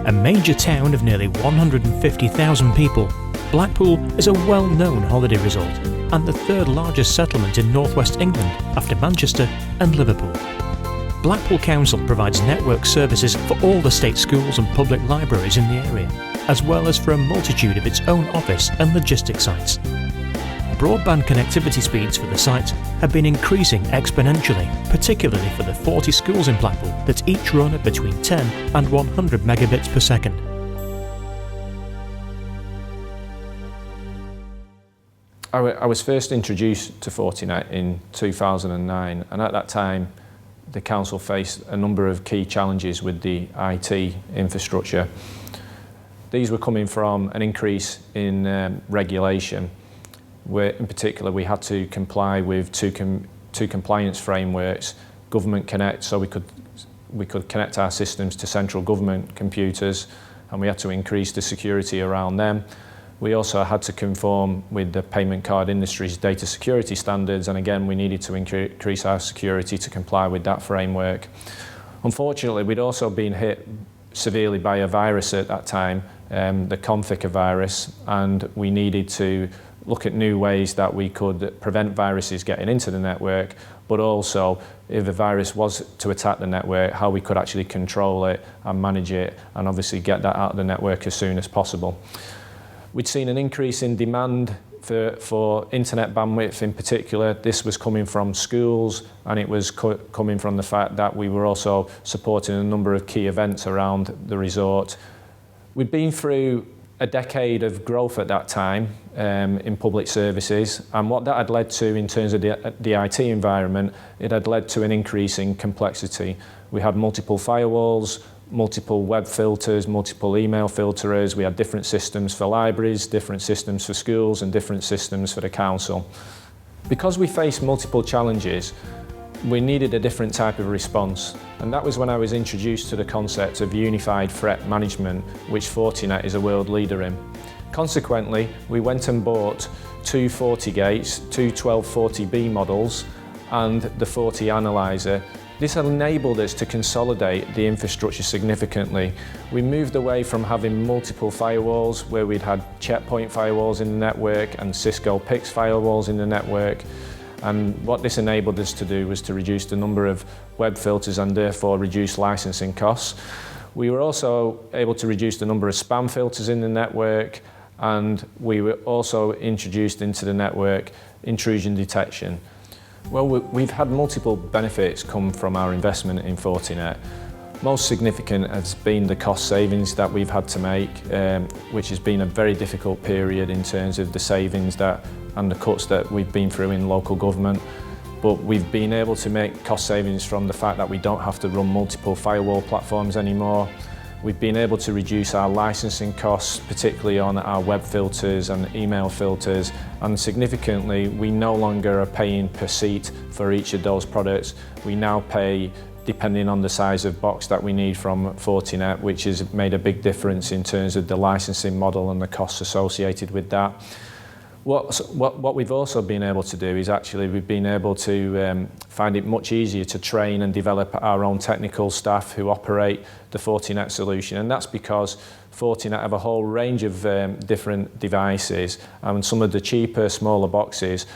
A major town of nearly 150,000 people, Blackpool is a well-known holiday resort and the third largest settlement in northwest England after Manchester and Liverpool. Blackpool Council provides network services for all the state schools and public libraries in the area, as well as for a multitude of its own office and logistics sites. Broadband connectivity speeds for the sites have been increasing exponentially, particularly for the 40 schools in Blackpool that each run at between 10 and 100 megabits per second. I was first introduced to Fortinet in 2009, and at that time the council faced a number of key challenges with the IT infrastructure. These were coming from an increase in regulation, where in particular we had to comply with two compliance frameworks, Government Connect, so we could connect our systems to central government computers, and we had to increase the security around them. We also had to conform with the payment card industry's data security standards, and again we needed to increase our security to comply with that framework. Unfortunately, we'd also been hit severely by a virus at that time, the Comfica virus, and we needed to look at new ways that we could prevent viruses getting into the network, but also if a virus was to attack the network, how we could actually control it and manage it and obviously get that out of the network as soon as possible. We'd seen an increase in demand for internet bandwidth in particular. This was coming from schools, and it was coming from the fact that we were also supporting a number of key events around the resort. We'd been through a decade of growth at that time in public services, and what that had led to in terms of the IT environment, it had led to an increase in complexity. We had multiple firewalls, multiple web filters, multiple email filterers. We had different systems for libraries, different systems for schools, and different systems for the council. Because we faced multiple challenges, we needed a different type of response, and that was when I was introduced to the concept of unified threat management, which Fortinet is a world leader in. Consequently, we went and bought two FortiGates, two 1240B models, and the Forti Analyzer. This enabled us to consolidate the infrastructure significantly. We moved away from having multiple firewalls, where we'd had Checkpoint firewalls in the network and Cisco PIX firewalls in the network. And what this enabled us to do was to reduce the number of web filters and therefore reduce licensing costs. We were also able to reduce the number of spam filters in the network, and we were also introduced into the network intrusion detection. Well, we've had multiple benefits come from our investment in Fortinet. Most significant has been the cost savings that we've had to make, which has been a very difficult period in terms of the savings and the cuts that we've been through in local government. But we've been able to make cost savings from the fact that we don't have to run multiple firewall platforms anymore. We've been able to reduce our licensing costs, particularly on our web filters and email filters, and significantly, we no longer are paying per seat for each of those products. We now pay depending on the size of box that we need from Fortinet, which has made a big difference in terms of the licensing model and the costs associated with that. What we've also been able to do is we've been able to find it much easier to train and develop our own technical staff who operate the Fortinet solution, and that's because Fortinet have a whole range of different devices, and some of the cheaper, smaller boxes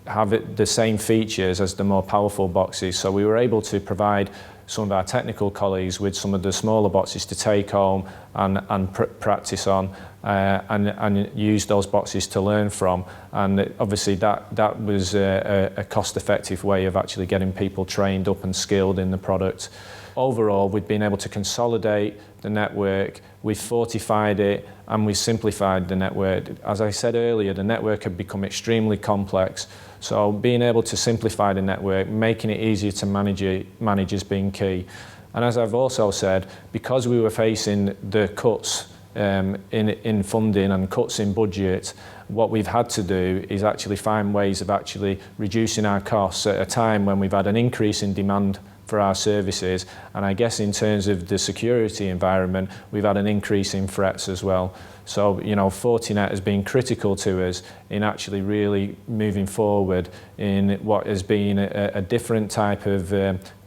have the same features as the more powerful boxes. So we were able to provide some of our technical colleagues with some of the smaller boxes to take home and practice on, and use those boxes to learn from. And obviously that was a cost-effective way of actually getting people trained up and skilled in the product. Overall, we've been able to consolidate the network, we've fortified it, and we've simplified the network. As I said earlier, the network had become extremely complex, so being able to simplify the network, making it easier to manage has been key. And as I've also said, because we were facing the cuts in funding and cuts in budget, what we've had to do is actually find ways of actually reducing our costs at a time when we've had an increase in demand for our services, and I guess in terms of the security environment, we've had an increase in threats as well. So, you know, Fortinet has been critical to us in actually really moving forward in what has been a different type of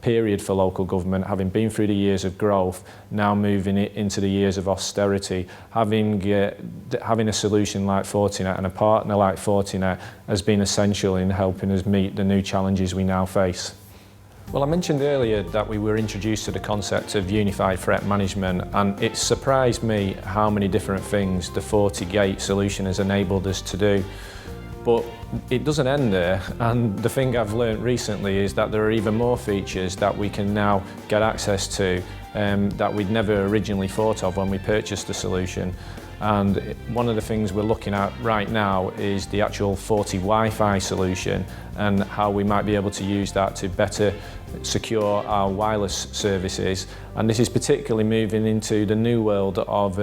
period for local government, having been through the years of growth, now moving it into the years of austerity. Having a solution like Fortinet and a partner like Fortinet has been essential in helping us meet the new challenges we now face. Well, I mentioned earlier that we were introduced to the concept of unified threat management, and it surprised me how many different things the FortiGate solution has enabled us to do. But it doesn't end there, and the thing I've learned recently is that there are even more features that we can now get access to that we'd never originally thought of when we purchased the solution. And one of the things we're looking at right now is the actual Forti Wi-Fi solution and how we might be able to use that to better secure our wireless services. And this is particularly moving into the new world of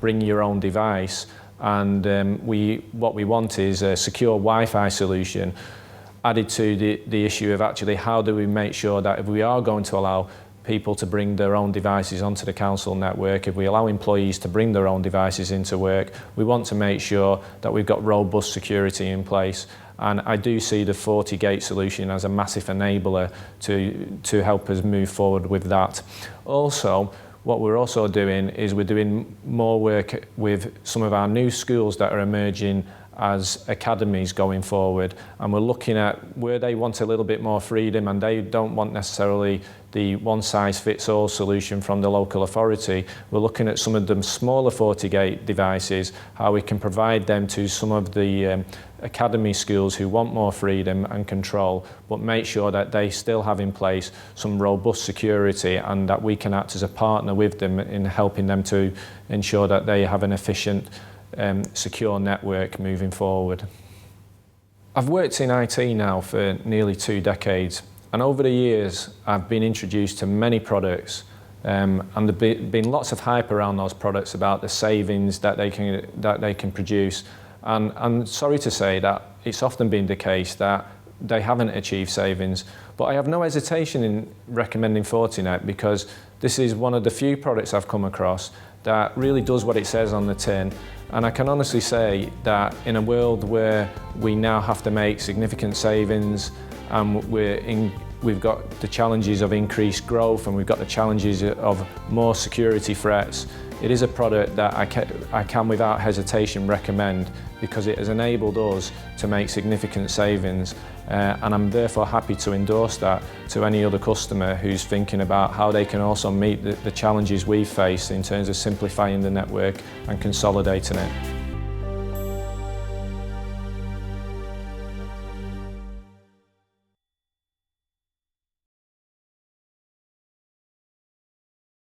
bring your own device. And what we want is a secure Wi-Fi solution added to the issue of actually how do we make sure that if we are going to allow people to bring their own devices onto the council network, if we allow employees to bring their own devices into work, we want to make sure that we've got robust security in place. And I do see the FortiGate solution as a massive enabler to help us move forward with that. Also, what we're also doing is we're doing more work with some of our new schools that are emerging as academies going forward, and we're looking at where they want a little bit more freedom and they don't want necessarily the one-size-fits-all solution from the local authority. We're looking at some of the smaller FortiGate devices, how we can provide them to some of the academy schools who want more freedom and control, but make sure that they still have in place some robust security and that we can act as a partner with them in helping them to ensure that they have an efficient secure network moving forward. I've worked in IT now for nearly 2 decades, and over the years I've been introduced to many products and there's been lots of hype around those products about the savings that they can produce, and I'm sorry to say that it's often been the case that they haven't achieved savings, but I have no hesitation in recommending Fortinet because this is one of the few products I've come across that really does what it says on the tin. And I can honestly say that in a world where we now have to make significant savings and we've got the challenges of increased growth and we've got the challenges of more security threats, it is a product that I can without hesitation recommend because it has enabled us to make significant savings, and I'm therefore happy to endorse that to any other customer who's thinking about how they can also meet the challenges we face in terms of simplifying the network and consolidating it.